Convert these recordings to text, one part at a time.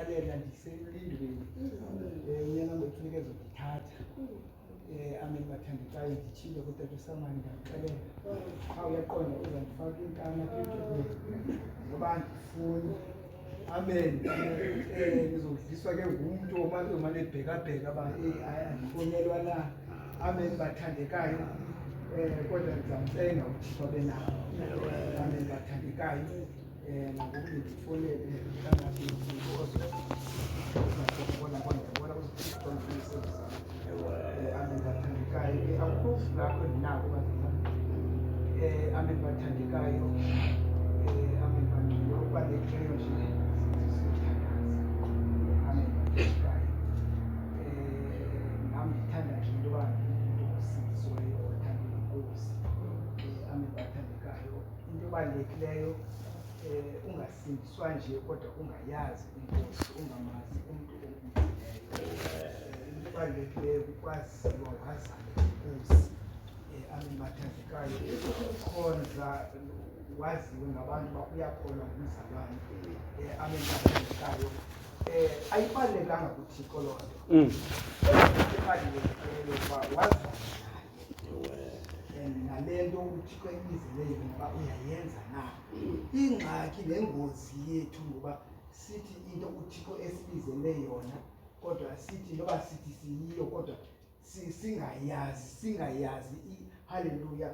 ndiyayalela ndiselindweni unyana wethu nikeze ukuthatha amen bathandekayo nditshile kutata uSamani ndamxelela xa uyaqonda uzandifaka inkani ngoba andifuni amen ngizodliswa ke ngumntu omane ebhekabheka uba andifonelwa na amen bathandekayo kodwa ndizamcenga uThixo abe nabo amen bathandekayo ngokuthi ndifonele kangabi amen bathandekayo awukho lakho ndinako amen bathandekayo amen bangcwele okubalulekileyo nje amen bathandekayo nami ndithanda nje into yoba umuntu osindisiweyo othanda inkosi amen bathandekayo into ebalulekileyo ungasindiswa nje kodwa ungayazi inkosi ungamazi umuntu omkhulu kubalulekile ukwaziwa wazana inkosi amen bathandekayo ukukhonza waziwe ngabantu bakuyakholwa ngumzalwane amen bathandekayo ayibalulekanga kuThixo loo nto ibalulekile uba wazana nale nto uThixo ebizele yona uba uyayenza na ingxaki nengozi yethu ngoba sithi into uThixo esibizele yona kodwa sithi noba sithi siyiyo kodwa singayazi haleluya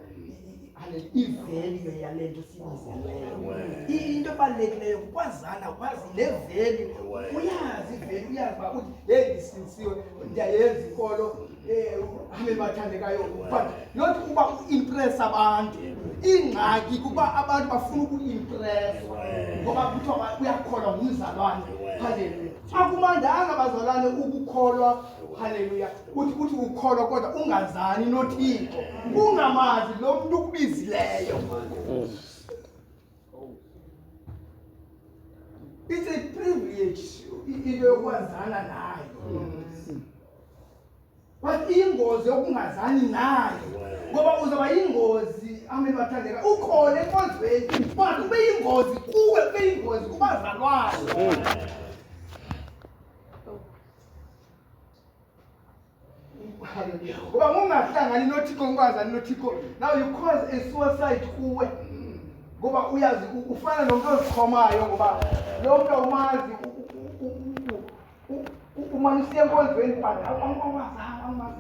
ivalue yale nto sibizeleyo into ebalulekileyo ukwazana kwazi le value uyazi ivalue uyazi uba uthi ndisinisiwe ndiyayenza inkolo amen bathandekayo but not kuba uimpress abantu ingxaki kuba abantu bafuna ukuimpress ngoba kuthiwa uyakholwa ngumzalwane haleluya akumandanga bazalwane ukukholwa haleluya uthi ukholwa kodwa ungazani noThixo ungamazi lo muntu ukubizileyo it's a privilege into yokwazana nayo but ingozi yokungazani naye ngoba uzaba ingozi amen bathandeka ukhona enkonzweni but kube ingozi kuwe kube ingozi kubazalwane ngoba ungahlangani noThixo ungazani noThixo now you cause a suicide kuwe ngoba uyazi ufana nomuntu ozikhomayo ngoba lo muntu awumazi umane usiya enkonzweni but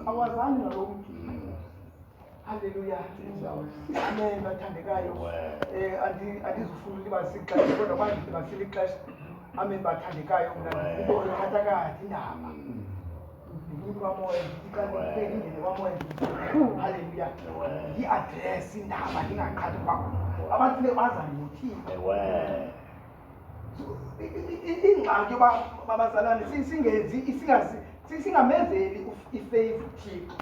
awazani nalo muntu haleluya amen bathandekayo andizufuna libasixesha kodwa manje libasixesha amen bathandekayo mina ngibona khathakathi indaba kwamoya ndiqale kwamoya haleluya i-address indaba ndingaqhathi kwakho abantu bazana noThixo ingxaki yoba babazalane singamenzeli ifavor uThixo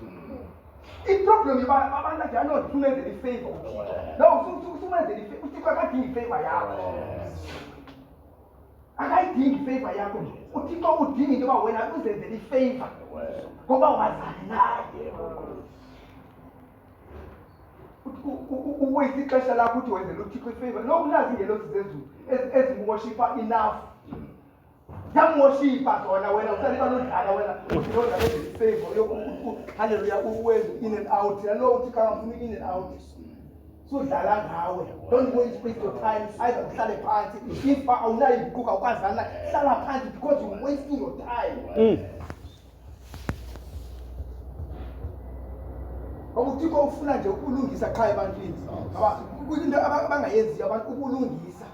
iproblem yoba abantu anje anothumezela ifavor uThixo no usumenzela ifavor uThixo akadingi ifavor yakho akayidingi ifavor yakho nje uThixo udinga into yoba wena uzenzele ifavor ngoba wazana naye uwezi ixesha lakho uthi wenzele uThixo ifavor no unazi ingelosi zezulu ezimuwoshipa enough yamwoshipa zona wena usaliba nodlala wena udinga lezi ifavor haleluya uwenze in and out yalo uthi kangafuni in and out sudlala ngawe don't waste your time either uhlale phansi if awunayo ibuquka ukwazana hlala phansi because you wasting your time uThixo ufuna nje ukulungisa qha ebantwini ngoba into abangayenzi abantu ukulungisa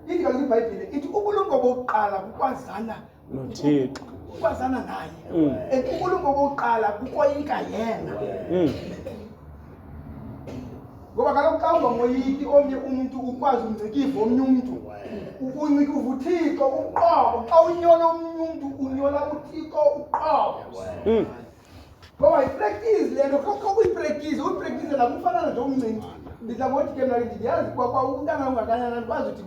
ithi kaloku iBhayibhile ithi ubulungu bokuqala kukwazana noThixo ukwazana naye ubulungu bokuqala kukoyika yena ngoba kaloku xa ungamoyiki omnye umuntu ukwazi umngcikiva omnye umuntu uncika uvuthixo uqobo xa unyola omnye umuntu unyola uThixo uqobo ngoba ipractice le nto uyipractice la kufana nje umncinci ndidla ngothi ke mna ndiyazi kwa umntana ungakanyana ndikwazi uthi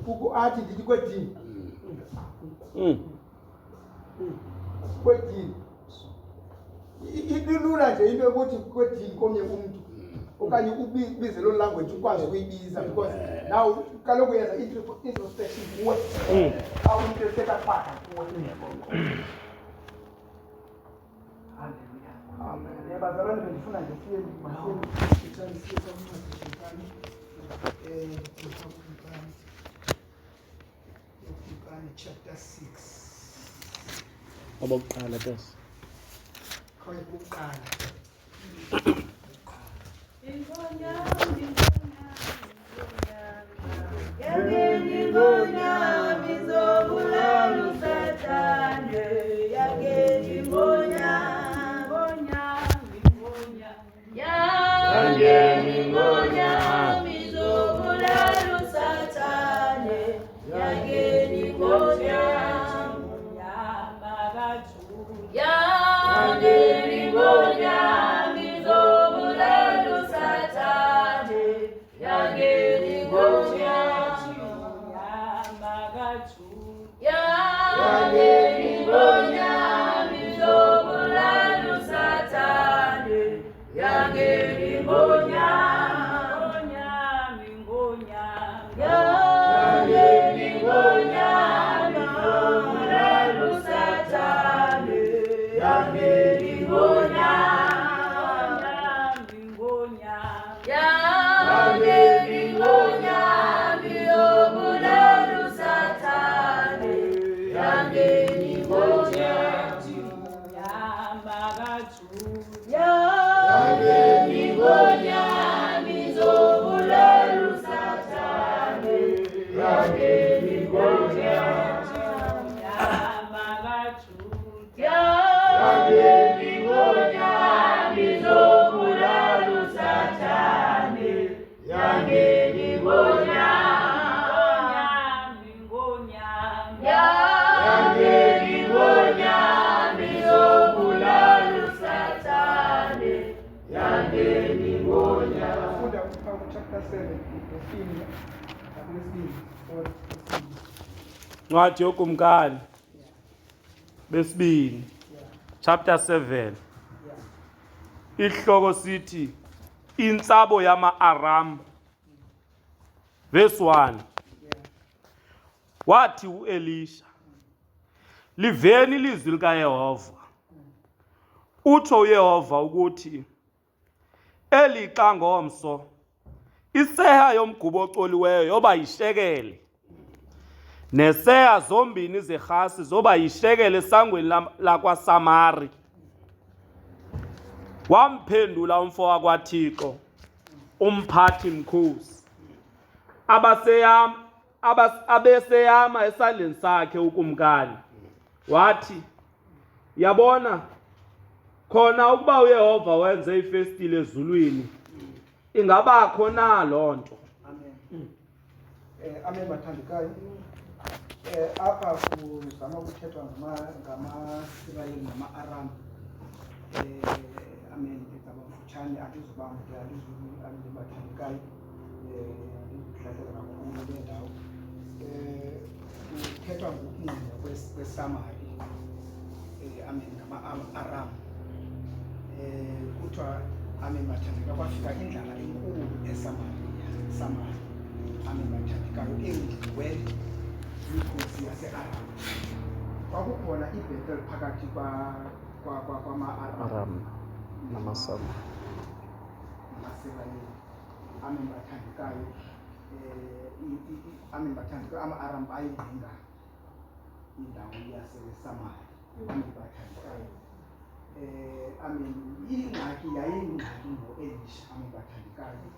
kupha athi ndithi kwedini kwedini ilula nje into yokuthi kwedini komnye umuntu okanye ubize lo language ukwazi ukuyibiza because now kaloku yenza introspection kuwe awumuntu ethetha phakathi kuwe. Amen. Bazalwane bendifuna nje siye chapter 6. Obokuqala tes. Khona ukuqala. Ncwadi yokumkani besibini chapter 7 ihloko sithi intsabo yama-Aram verse 1. Wathi uElisha, liveni ilizwi likaYehova. Utsho uYehova ukuthi elixa ngomso iseha yomgubo ocoliweyo yoba yishekele, neseha zombini zerhasi zoba yishekele esangweni lakwaSamari. Wamphendula umfo wakwaThixo, umphathi mkhosi, abeseyama esandleni sakhe ukumkani. Wathi, yabona, khona ukuba uYehova wenze ifestile ezulwini, ingabakho na loo nto? Amen. Bathandekayo, apha kuzama ukuthethwa ngama-Israyeli nama-Aram. Amen. Ngabafutshane atizubamke amen bathandekayo, ndikuhlalela kakhulu le ndawo. Kuthethwa ngokungqina kweSamari. Amen. Ngama-Aram. Kuthiwa amen bathandekayo kwafika indlala enkulu eSamari. Amen bathandekayo engiwe inkosi yase-Aram. Kwakukhona iBethel phakathi kwama-Aram namaSamari. Amen bathandekayo, amen bathandekayo, ama-Aram bayingqinga indawo yaseSamari. Amen bathandekayo, amen ingxaki yayingxaki ngo-Elisha. Amen bathandekayo,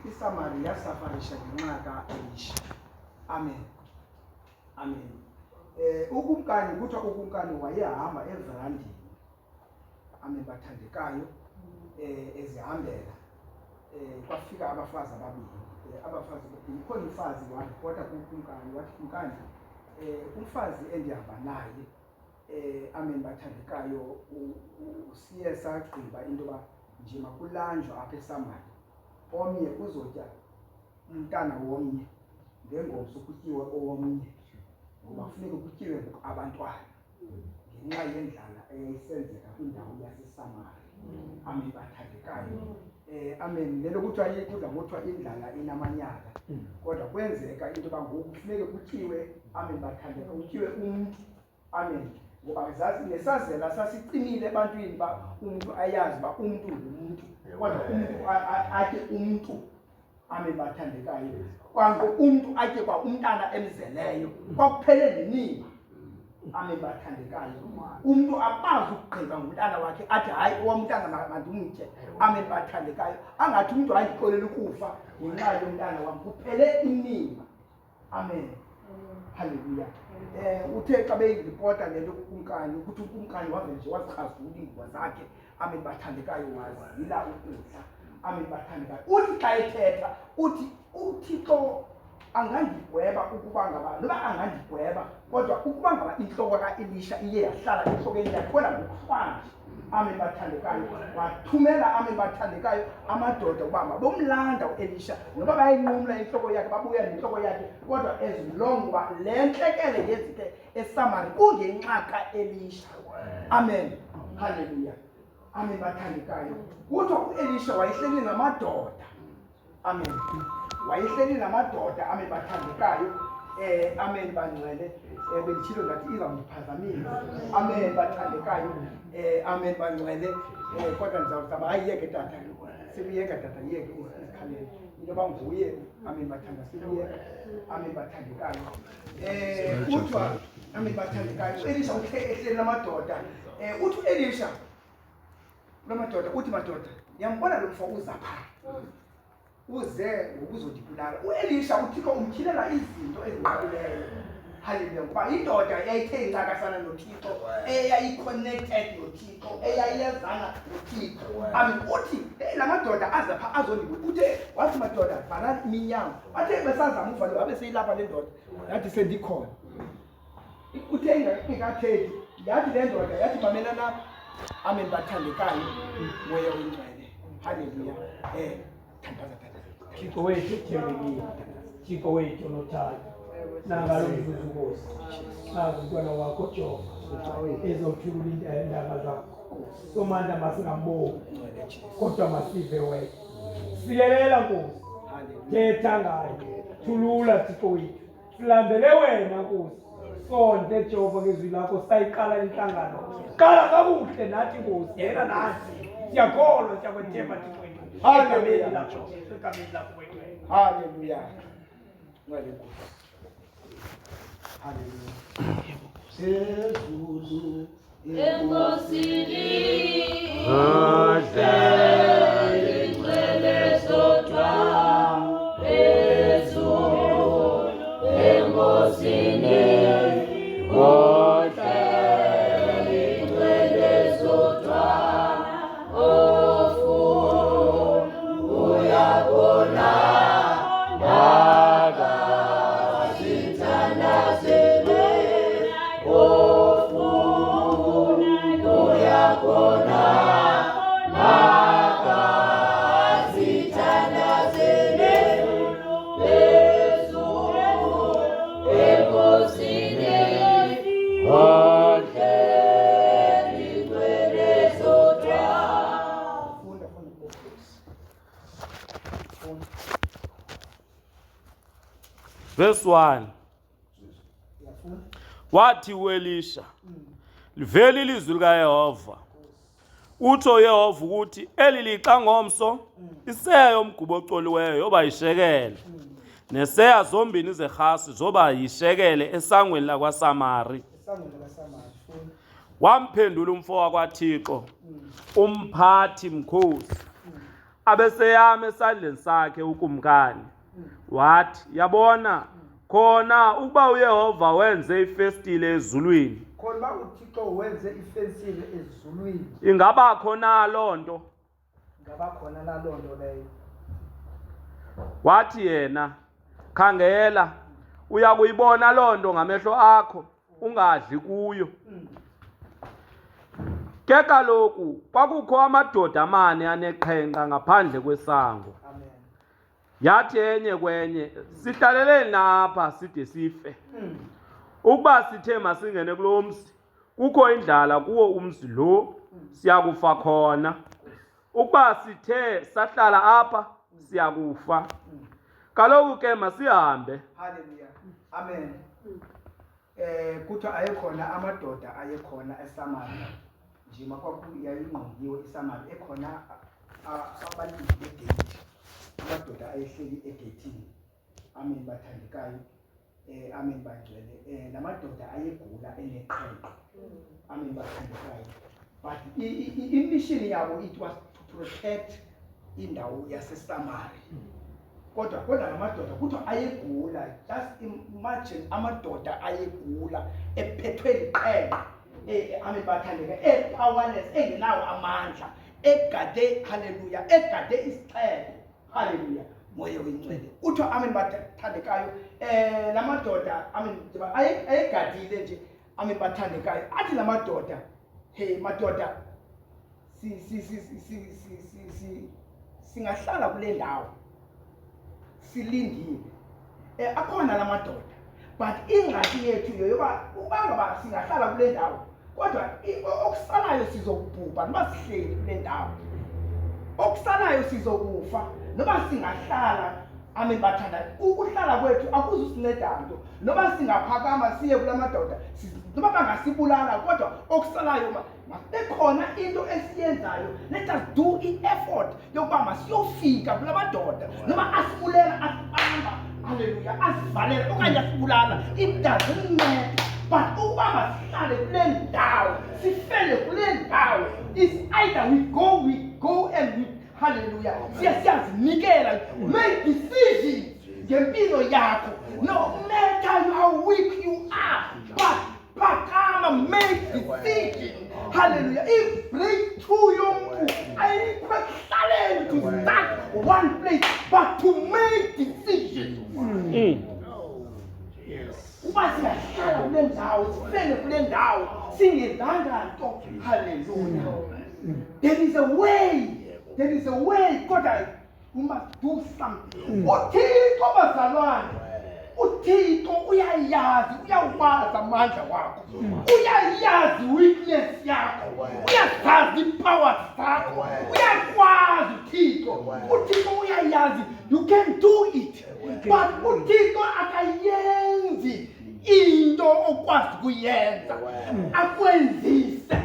iSamari yasafarisha ngenxa ka-Elisha. Amen. Ukumkani kuthiwa ukumkani wayehamba everandini. Amen bathandekayo, ezihambela kwafika abafazi ababili. Abafazi kukhona umfazi waripota kukumkani wathi, kumkani, umfazi endihamba naye, amen bathandekayo, siye sagqiba into yoba nje makulanjwa apha eSamari, omnye uzotya umntana womnye ngengomso kutyiwe owomnye, ngoba kufuneka kutyiwe abantwana ngenxa yendlala eyayisenzeka kwindawo yaseSamari. Amen bathandekayo. Amen. Lelo kuthiwa kudla ngothiwa indlala inamanyala. Kodwa kwenzeka into bangoku kufuneke kuthiwe amen bathandeka kuthiwe umuntu. Amen. Ngoba zazi nesazela sasiqinile ebantwini ba umuntu ayazi ba umuntu ngumuntu. Kodwa umuntu athi umuntu amen bathandekayo. Kwango umuntu athi kwa umntana emzeleyo. Kwakuphele nini? Amen bathandekayo. Umuntu akwazi ukugqiba ngumntana wakhe athi hayi owamntana mandimtye. Amen bathandekayo. Angathi umuntu ayixolela ukufa ngenxa yomntana wami kuphele inini. Amen. Hallelujah. Uthe xa beyiripota lento kukumkani ukuthi ukumkani wave nje wazichazula iingwa zakhe. Amen bathandekayo wazila ukudla. Amen bathandekayo. Uthi xa ethetha uthi uThixo angandigweba ukuba ngaba noba angandigweba kodwa ukuba ngaba inhloko kaElisha iye yahlala enhlokweni yakhe kodwa ngokuhlanje. Amen bathandekayo wathumela amen bathandekayo amadoda ukuba bomlanda uElisha noba bayinqumla inhloko yakhe babuya nenhloko yakhe kodwa ezilongoba le ntlekele yezike eSamari kungenxa kaElisha. Amen. Hallelujah. Amen bathandekayo. Kuthiwa uElisha wayehleli namadoda. Amen. Wayehleli namadoda amen bathandekayo. Amen bangcwele. Belithilo ngathi izawuphazamisa. Amen bathandekayo. Amen bangcwele. Kodwa ndizawuzama ayiyeke tata. Sibiyeka tata yeke isikhalelo. Into banguye amen bathanda sibiyeka. Amen bathandekayo. Kuthiwa amen bathandekayo. Elisha uhleli namadoda. Uthi Elisha lamadoda uthi madoda yambona lo mfo uzapha. Uze ngokuzodibulala. uElisha uThixo umthilela izinto ezinqabileyo. Hallelujah. Ngoba indoda yayithe incakasana noThixo, eyayiconnected noThixo, eyayiyezana noThixo. Amen. Uthi la madoda azapha azondibulala. Uthe wathi madoda bhala iminyango. Athe besazama uvalo wabe seyilapha le ndoda. Yathi sendikhona. Uthe ingakathethi. Yathi le ndoda yathi mamelana amen bathandekayo moya wengcwele. Hallelujah. Thandaza tata. Thixo wethu thembekile, Thixo wethu nothando, nangalo mzuzu Nkosi, nazi umntwana wakho Jehova ezothulula indaba zakho. Somandla masingamboni, kodwa masive wena. Silelela Nkosi, thetha ngayo, thulula Thixo wethu, silambele wena Nkosi. Sonke Jehova ngezwi lakho sayiqala inhlangano. Qala kakuhle nathi Nkosi, yena nathi. Siyakholwa siyakwethemba Thixo wethu. Hallelujah. Hallelujah. Verse 1. Wathi uElisha, liveli ilizwi likaYehova. Utsho uYehova ukuthi eli lixa ngomso iseya yomgubo ocoliweyo yoba yishekele, neseya zombini zerhasi zoba yishekele esangweni lakwaSamari. Wamphendula umfo wakwaThixo, umphathi mkhosi, abeseyama esandleni sakhe ukumkani. Wathi, yabona khona ukuba uYehova wenze ifestile ezulwini. Khona uThixo wenze ifestile ezulwini. Ingaba khona loo nto? Ingaba khona loo nto leyo. Wathi yena, khangela, uya kuyibona loo nto ngamehlo akho, ungadli kuyo. Ke kaloku kwakukho amadoda amane aneqhenqa ngaphandle kwesango. Amen. Yathi enye kwenye, sihlaleleni napha side sife. Ukuba sithe masingene kulo mzi, kukho indlala kuwo umzi lo, siyakufa khona. ukuba sithe sahlala apha siyakufa. Kaloku ke masihambe. Hallelujah. Amen. Kuthiwa ayekhona amadoda ayekhona eSamaria. Nje yayingqongiwe iSamaria ekhona abantu begate. Amadoda ayehleli egate. Amen bathandekayo. Amen bangcwele. Lamadoda ayegula eneqhenqa. Amen bathandekayo. But i-mission yabo it was to protect indawo yaseSamaria. Kodwa lamadoda kuthiwa ayegula. Just imagine amadoda ayegula ephethwe liqhenqa. Amen bathandeka powerless engenawo amandla egade hallelujah egade isixeko hallelujah moya wengcwele kuthiwa amen bathandekayo lamadoda amen ayegadile nje amen bathandekayo athi lamadoda hey madoda singahlala kule ndawo silindile akhona lamadoda but ingxaki yethu yoba ubanga singahlala kule ndawo kodwa okusalayo sizokubhubha noma sihleli kule ndawo okusalayo sizokufa noma singahlala amen bathanda ukuhlala kwethu akuzusinceda nto noma singaphakama siye kulamadoda noma bangasibulala kodwa okusalayo bekhona into esiyenzayo let us do i-effort yokuba masiyofika kulamadoda noma asibulela asibamba hallelujah asivalela okanye asibulala it doesn't matter. But ukuba masihlale kule ndawo sifele kule ndawo is either we go and we hallelujah siyazinikela make decisions ngempilo yakho no matter how weak you are but phakama make decisions hallelujah if breakthrough yomuntu ayikho ekuhlaleni to start one place but to make decisions. Uba siyahlala kule ndawo sifele kule ndawo singezanga nto hallelujah there is a way God we must do something uThixo bazalwane uThixo uyayazi uyawubaza amandla wakho uyayazi weakness yakho uyazazi powers zakho uyakwazi uThixo uyayazi you can do it but uThixo akayenzi into okwazi kuyenza akwenzise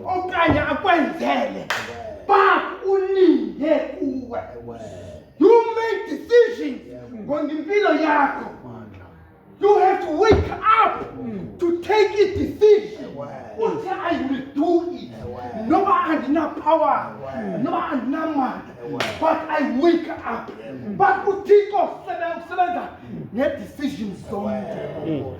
okanye akwenzele but ulinde kuwe you make decisions ngempilo yakho you have to wake up to take a decision what I will do it noma andina power noma andina mandla but I wake up but uThixo sebenza ne-decisions zonke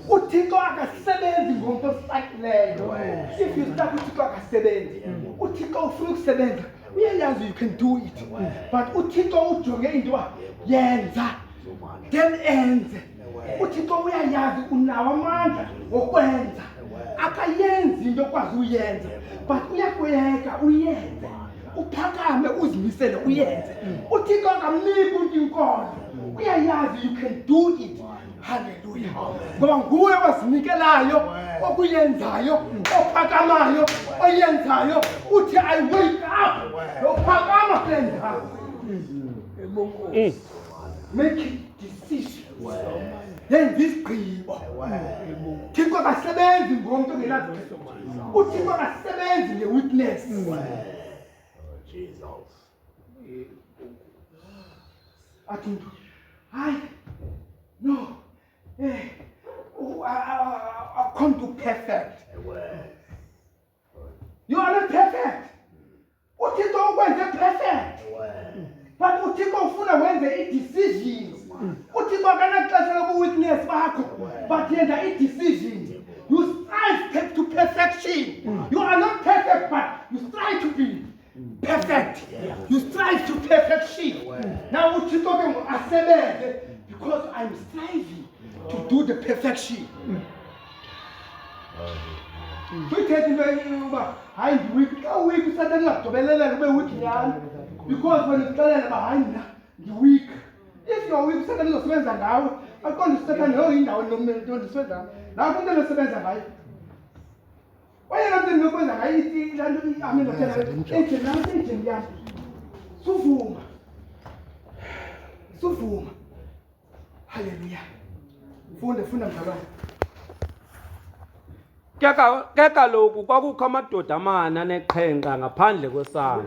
uThixo akasebenzi ngomuntu osakileyo if you start uThixo akasebenzi uThixo ufuna ukusebenza uyayazi you can do it but uThixo ujonge into yenza then enze uThixo uyayazi unawo amandla okwenza akayenzi into okwazi uyenza but uyakuyeka uyenze uphakame uzimisele uyenze uThixo akamniki umuntu inkolo uyayazi you can do it hallelujah ngoba nguwe ozinikelayo okuyenzayo ophakamayo oyenzayo uthi I wake up uphakama kule ndawo make decisions yenza isigqibo Thixo akasebenzi ngomuntu ongenaziqiniso uThixo akasebenzi nge-weakness Jesus athi hayi no I can't do perfect you are not perfect uThixo ukwenze perfect but uThixo ufuna wenze i-decisions uThixo akanaxesha loku-weakness bakho but yenza i-decisions you strive to perfection you are not perfect but you strive to be perfect you strive to perfection now uThixo ke asebenze because I'm striving to do the perfection Because when you tell behind you weak. If you're weak, Satan is now. I'm going to Satan in now. Now I'm going to Satan. Why are you not doing I mean, Suvuma. Hallelujah. Funda mzalwane. Ke kaloku kwakukho amadoda amana neqhenqa ngaphandle kwesango.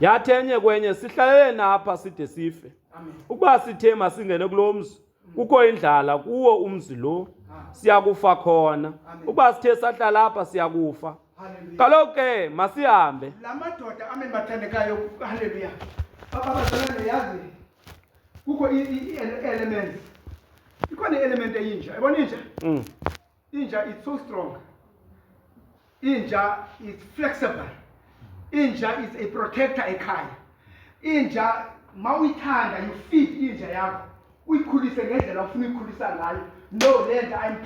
Yathi enye kwenye sihlalele napha side sife. Ukuba sithe masingene kulo mzi, kukho indlala kuwo umzi lo, siyakufa khona. Ukuba sithe sahlala lapha siyakufa. Kaloku ke masihambe. La madoda amen bathandekayo. Hallelujah. Abazalwane yazi kukho i-element. Ikhona i-element eyinja. Yabona inja? Inja is so strong. Inja is flexible. Inja is a protector ekhaya. Inja mawuyithanda you feed inja yakho. Uyikhulise ngendlela ofuna ukukhulisa ngayo. No lenja, I'm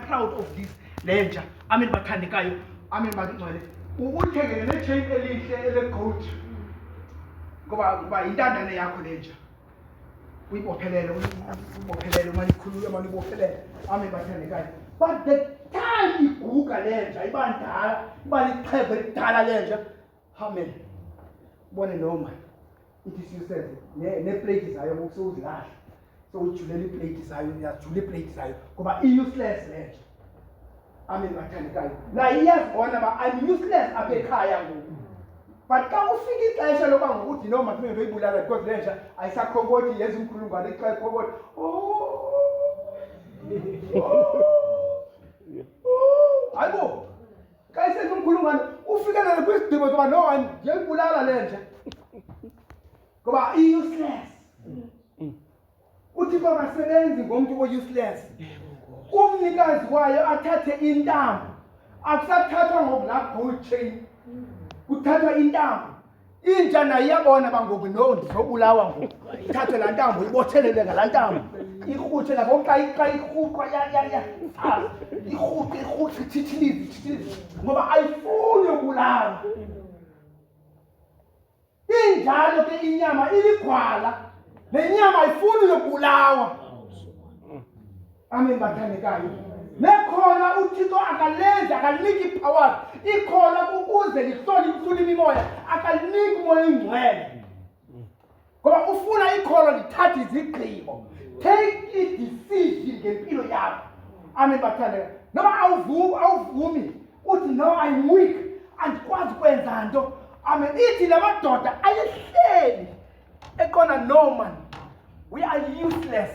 proud of this lenja. Amen bathandekayo. Amen bagcwele. Uthenge ne chain elihle ele gold. Ngoba intandane yakho lenja. Uyibophelele manje ikhulula manje ibophelele. Amen bathandekayo. But the time iguga lenja ibandala, ibaliqhebe lidala lenja. Amen. Bone noma. It is yourself. Ne plate zayo ukusuzilahla. So ujulela iplate zayo, uyajula iplate zayo ngoba i-useless lenja. Amen bathandekayo. La iyazibona ba I'm useless apha ekhaya ngoku. But xa ufika ixesha loba ngokuthi noma kufanele ngizoyibulala because lenja ayisakhonkoti yenza umkhulungwane ixesha khonkoti. Hayibo. Xa isenza umkhulungwane ufikelele kwisigqibo soba no ngiyayibulala lenja. Ngoba i-useless. Uthi bangasebenzi ngomuntu o-useless. Umnikazi wayo athathe intambo. Akusathathwa ngoblack gold chain. Kuthathwa intambo. Inja nayo iyabona bangoku no ndizobulawa ngoku. Ithathe la ntambo ibothelele ngala ntambo. Ikhuthe la ngoxa ikhupha ya. Ikhuthe thithilizi. Ngoba ayifuni ukubulawa. Injalo ke inyama iligwala. Lenyama ayifuni ukubulawa. Amen bathandekayo. Nekhona uThixo akalenza akaliniki power. Ikhona ukuze lihlole imimoya, akaliniki umoya ingcwele. Ngoba ufuna ikhona lithathe izigqibo. Take a decision ngempilo yakho. Amen bathandekayo. Noma awuvumi uthi no I'm weak andikwazi kwenza nto. Amen. Ithi lamadoda ayehleli ekona no man. We are useless.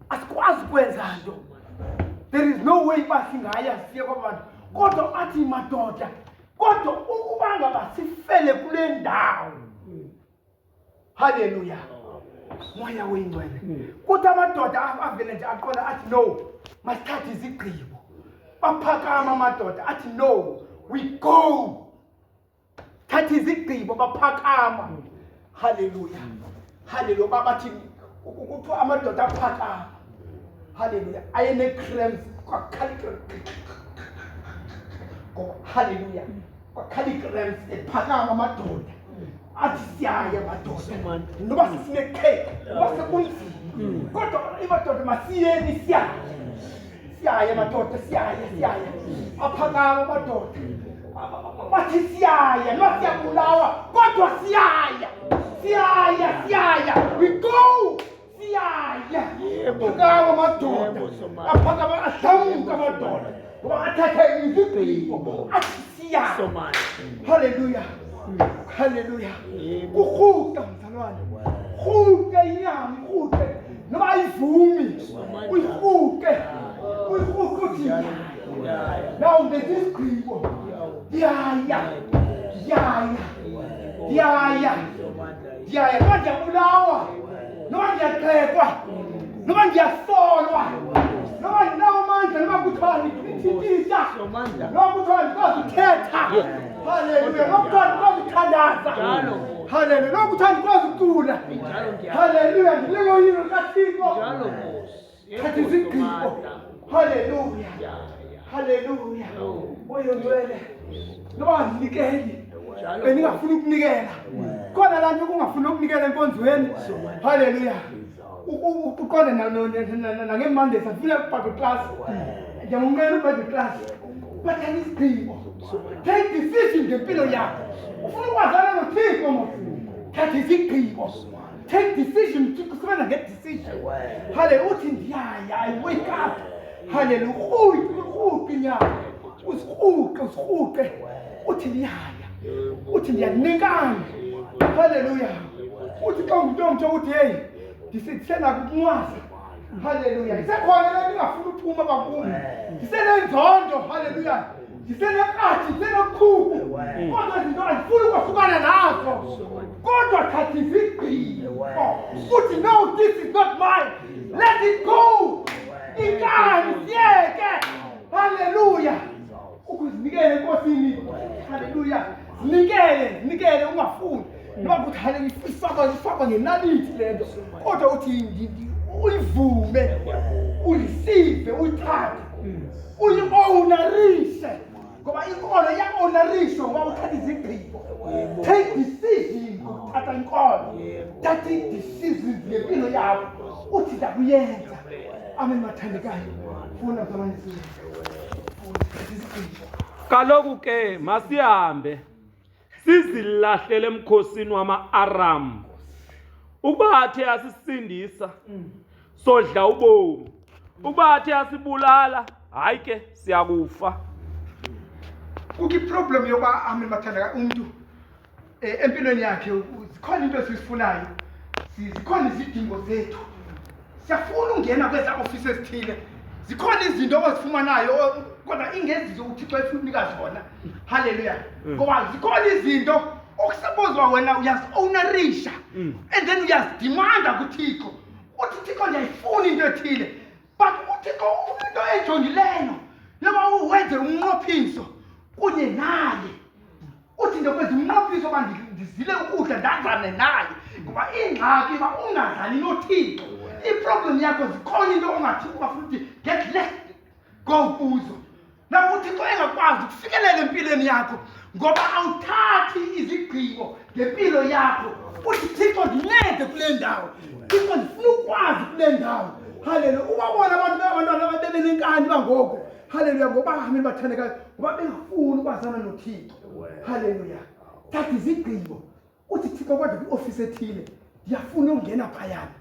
Asikwazi kwenza nto. There is no way basingaya siye kwabantu. Kodwa athi madoda. Kodwa ukuba ngaba sifele kule ndawo. Hallelujah. Moya wengcwele. Kodwa amadoda avele nje aqola athi no. Masithathe izigqibo. Baphakama amadoda athi no. We go. Thatha izigqibo baphakama. Hallelujah. Hallelujah. Babathi kuthiwa amadoda aphakama. Hallelujah. Ayene cramps kwakhalika. Hallelujah. Kwakhalika cramps ephakama amadoda. Athi siyaya madoda. Ngoba sifune cake. Ngoba sekunzima. Kodwa imadoda masiyeni siyaya. Siyaya madoda siyaya. Aphakama amadoda. Bathi siyaya, noma siyabulawa, kodwa siyaya. We go. Siyaya. Aphakama madoda. Aphakama ahlamuka madoda. Ngoba athatha izigqibo. Athi siyaya. Hallelujah. Uhuka mzalwane. Uhuke inyama, uhuke. Noma ayivumi. Uhuke uthi. Now ngezigqibo. Yaya. Noma ndiyabulawa, noma ndiyaxekwa, noma ndiyasolwa, noma ndinawo amandla, noma kuthiwa ndithithisa, noma kuthiwa ndikwazi uthetha. Hallelujah. Noma kuthiwa ndikwazi uthandaza. Hallelujah. Noma kuthiwa ndikwazi ucula. Hallelujah. Ndilingoyilo kaThixo. Thatha izigqibo. Hallelujah. Moya ngcwele. Noma ndinikele. Beningafuni ukunikela. Khona la nto kungafuni ukunikela enkonzweni. Hallelujah. Uqonde nangeMonday safuna Bible class. Njengomncane Bible class. Bathatha isigqibo. Take decision ngempilo yakho. ufuna ukwazana noThixo mfowethu thatha izigqibo take decision kusebenza nge-decision haleluya uthi ndiyaya I wake up haleluya uhuqe inyama uzihuqe uthi ndiyaya uthi ndiyaninkana haleluya uthi xa umntu uthi hey ndisenako ukunwaza haleluya isekhona le ndingafuni uphuma kakhulu ndisenenzondo haleluya ndisenekathi ndisenokhuku kodwa izinto andifuni ukwahlukana nazo kodwa thatha izigqibo uthi no this is not mine let it go inkani siyeke haleluya ukuzinikela enkosini haleluya zinikele ungafuni noma kuthi haleluya ifaka ngenalithi lento kodwa uthi uyivume uliceive uyithathe uyi-ownerishe ngoba inkolo iya-ownerishwa ngoba uthatha izigqibo take decision ukuthatha inkolo thatha i-decision ngempilo yakho uthi ndakuyenza amen mathandekayo funa zamanisi kaloku ke masihambe sizilahlele emkhosini wama-Aram ukuba athe asisindisa sodla ubomi ukuba athe asibulala hayi ke siyakufa kukho iproblem yokuba amen mathandekayo umuntu empilweni yakhe zikhona into esizifunayo zikhona izidingo zethu siyafuna ungena kweza office ezithile zikhona izinto ozifumanayo kodwa ingezizo uThixo efunika zona haleluya ngoba zikhona izinto okusapozwa wena uyazi-ownerisha and then uyazidimanda kuThixo uthi Thixo ndiyayifuna into ethile but uThixo into ejongileyo yoba uwenze umnqophiso kunye naye uthi ndokwenza umnqophiso uba ndizile ukudla ndazane naye ngoba ingxaki uba ungazani noThixo iproblem yakho zikhona into ongathi ungafuna ukuthi get let go kuzo na uThixo engakwazi ukufikelela empilweni yakho ngoba awuthathi izigqibo ngempilo yakho uthi Thixo ndincede kule ndawo Thixo ndifuna ukwazi kule ndawo haleluya ubabona abantwana ababebenenkani bangoku haleluya ngoba amen bathandekayo ngoba bengafuni ukwazana noThixo haleluya thatha izigqibo uthi Thixo kodwa kwi-office ethile ndiyafuna ungena phayana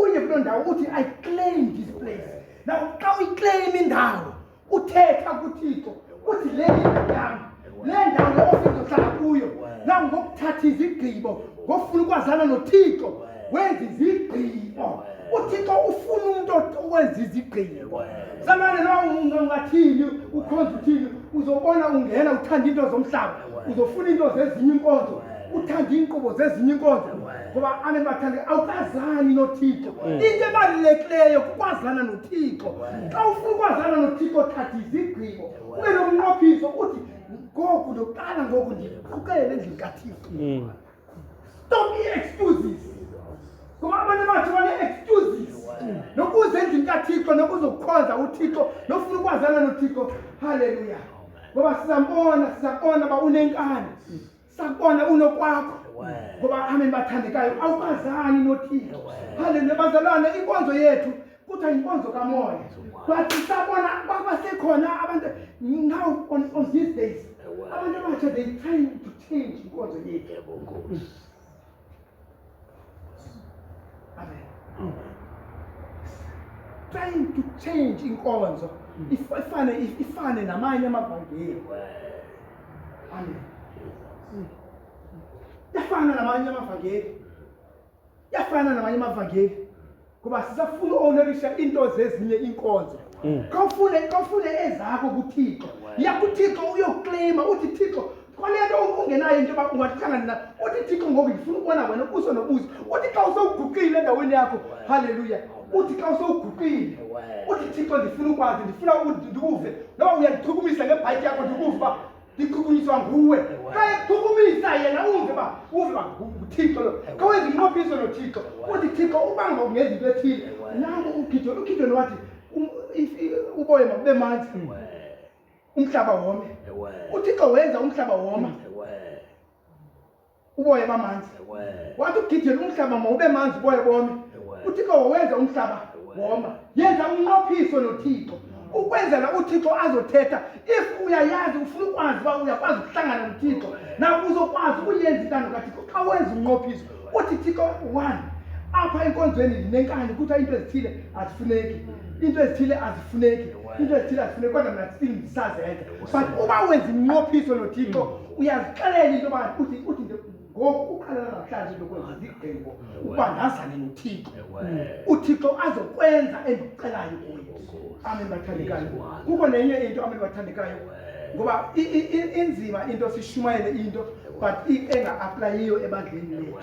uye kuloo ndawo uthi I claim this place now xa uyiclaim indawo uthetha kuThixo uthi le indawo yami le ndawo le-office ohlala kuyo na ngokuthatha izigqibo ngofuna ukwazana noThixo wenza izigqibo uThixo ufuna umuntu owenza izigqibo zamane noma ungathini ukhonza uthini uzobona ungena uthanda into zomhlaba uzofuna into zezinye inkonzo uthanda inkqubo zezinye inkonzo ngoba amen bathanda awukazani noThixo into ebalulekileyo kukwazana noThixo xa ufuna ukwazana noThixo thatha izigqibo ube nomnqophiso uthi ngoku ndoqala ngoku ndiqhukele endlini kaThixo stop i-excuses ngoba abantu bathi bane-excuses nokuze endlini kaThixo nokuzokukhonza uThixo nofuna ukwazana noThixo haleluya ngoba sizabona ba unenkani sakubona unokwakho ngoba amen bathandekayo awukwazani noThixo haleluya bazalwane inkonzo yethu kuthiwa inkonzo kamoya but sabona basekhona abantu now on these days abantu abatsha they trying to change inkonzo yethu amen trying to change inkonzo ifane namanye amavangeli amen yafana namanye amavangeli ngoba sisafuna uhonorisha into zezinye inkonzo kawufune ezakho kuThixo yakuThixo uyoclaima uthi Thixo kwalento ungenayo into yoba ungahlangana na uthi Thixo ngoku ngifuna ukubona wena ubuso nobuso uthi xa usowuguqile endaweni yakho haleluya uthi xa usowuguqile uthi Thixo ndifuna ukwazi ndifuna ndikuve noba uyadichukumisa ngebhayiti yakho ndikuve uba ndichukunyiswa nguwe xa ekuchukumisa yena uve ba nguThixo lo kawenza inqophiso noThixo uthi Thixo ubanga ngezinto ethile nango uGidiyoni wathi uboya makube manzi umhlaba wome uThixo wenza umhlaba woma uboya bamanzi wathi uGidiyoni umhlaba mawube manzi uboya bome uThixo wenza umhlaba woma yenza umnqophiso noThixo ukwenzela uThixo azothetha. If uyayazi ufuna ukwazi uba uyakwazi ukuhlangana noThixo na uzokwazi ukuyenza intando kaThixo xa wenza unqophiso uthi Thixo 1 apha enkonzweni ndinenkani kuthiwa into ezithile azifuneki, into ezithile azifuneki, into ezithile azifuneki, kodwa mna ndisazenza. But uba wenza inqophiso noThixo uyazixelela into yoba uthi ngoku uqalela namhlanje into kwenza izigqibo ukuba ndazane noThixo, uThixo azokwenza endikucelayo kuye. Amen bathandekayo. Kukho nenye into amen bathandekayo ngoba inzima into sishumayele into but enga-aplayiyo ebandleni lethu.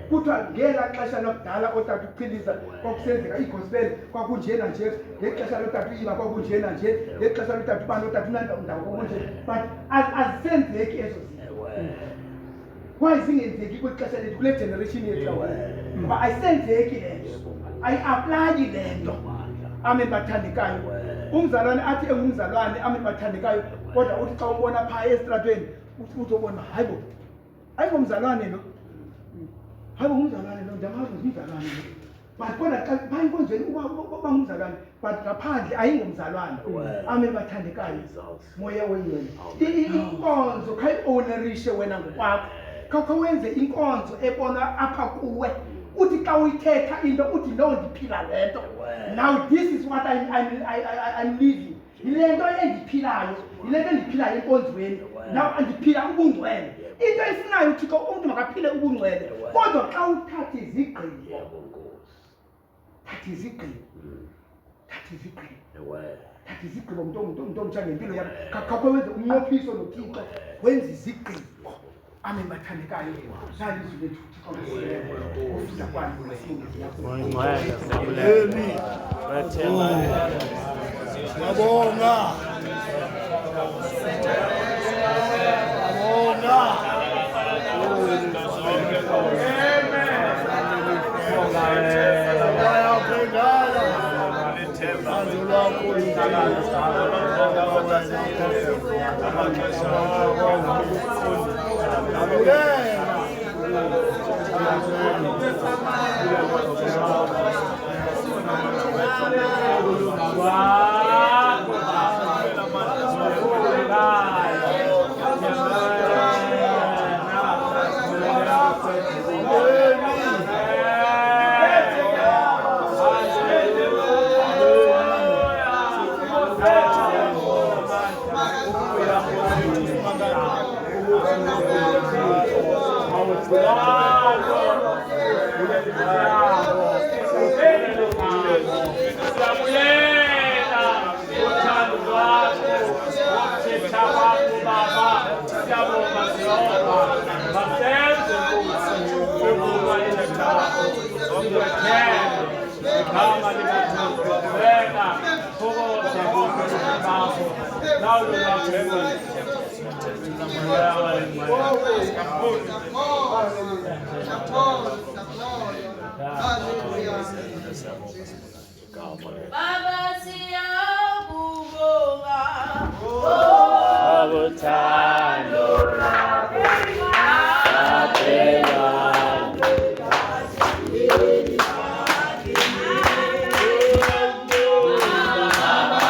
Kuthiwa ngela xesha lokudala otata uphilisa kwakusenzeka igospel kwakunjena nje, ngexesha lotata uyiba kwakunjena nje, ngexesha lotata ubani otata unandawo kwakunje, but azisenzeki ezo zinto. Why zingenzeki kwixesha lethu kule generation yethu? Ngoba ayisenzeki le nto, ayi-aplayi le nto. Amen bathandekayo. Umzalwane athi engumzalwane amen bathandekayo, kodwa uthi xa umbona phaa estratweni uzobona hayibo ayingomzalwane lo, hayibo ngumzalwane lo, ndiyamazi ngumzalwane lo. But kodwa xa phaa enkonzweni uba ngumzalwane but ngaphandle ayingomzalwane. Amen bathandekayo. Moya wenyeni inkonzo khayi-ownerishe wena ngokwakho, khawuwenze inkonzo ebona apha kuwe. Uthi xa uyithetha into uthi no ndiphila le nto. Now this is what I'm living. Yile nto endiphilayo, yile nto endiphilayo enkonzweni. Now andiphila ubungcwele. Into efunayo uThixo umntu makaphile ubungcwele. Kodwa xa uthatha izigqibo, thatha izigqibo mntu omtsha ngempilo yakho. Khawukhe wenze umnqophiso noThixo, wenze izigqibo. Amen bathandekayo. Nalizwi lethu Thixo ofunda kwani kulesingisi yakho. Ngiyabonga. Baba siyakubonga Uthando lwakho Baba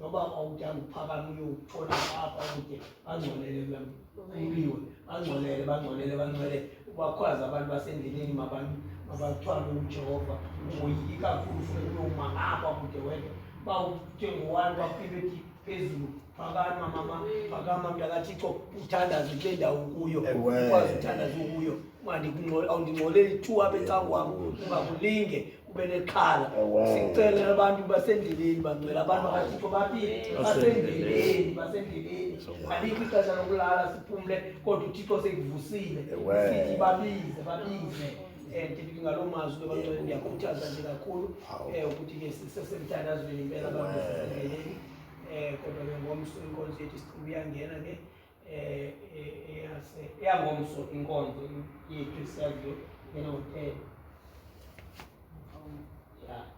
Noba awuthanda uphakama uyowuthola apha ukuthi bangcolele kuliwe bangcolele bakhwaza abantu basendleleni mabathwale uJehova uyoyika kakhulu ufuna uyoma apha kude wedwa bawuthe ngowani bafike bethi phezulu phakama mntakathixo uthandaze kule ndawo kuyo ukwazi uthandaze kuyo awundingcoleli two apha ecangwam ungakulinge ube nekhala sicela abantu basendleleni bangcwele abantu bakathixo basendleleni alikho ixesha lokulala siphumle kodwa uthixo sekuvusile sithi babize ndithi ngaloo mazwi abangcwele ndiyakhuthaza nje kakhulu ukuthi ke sisesemthandazweni impela abantu basendleleni kodwa ke ngomso inkonzo yethu siqhuba iyangena ke eyangomso inkonzo yethu esiyaziyo ngeno-10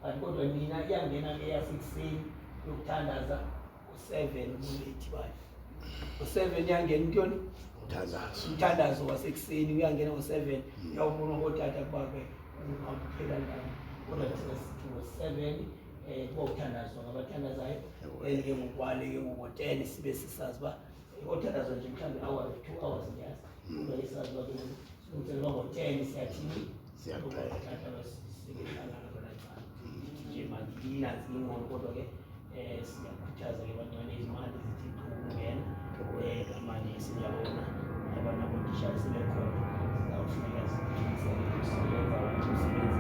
kanti kodwa nina iyangena ke yasekuseni yokuthandaza u-7 ubulethi bayo u-7 iyangena intoni umthandazo wasekuseni uyangena ngo-7 uyawubona ngotata kuba ke ungaphela ndani kodwa thina sithi ngo-7 kuba uthandazwa ngabathandazayo then ke ngokwale ke ngo-10 sibe sisazi uba othandazwa nje mhlawumbe hour 2 hours ngiyazi kodwa isazi uba silungisela uba ngo-10 siyathini siyabatata basikelana nje manje inazi ingqondo kodwa ke siyakhuthaza ke bantwana izimali zithi ukungena kamanye siyabona abantu abotishali sebekhona sizawufuneka sisebenza umsebenzi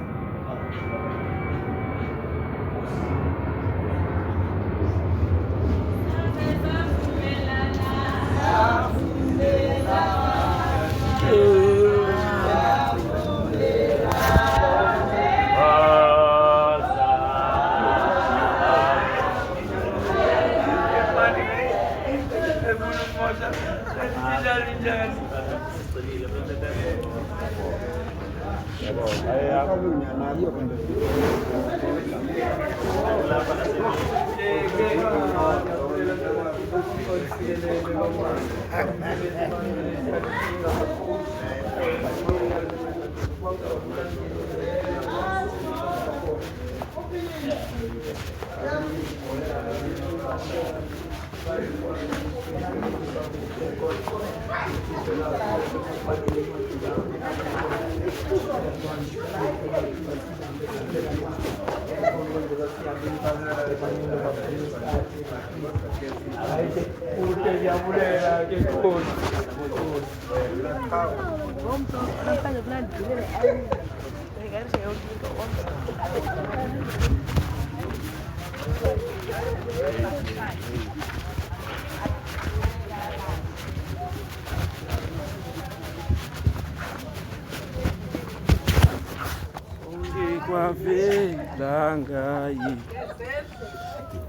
Langai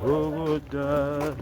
Bogota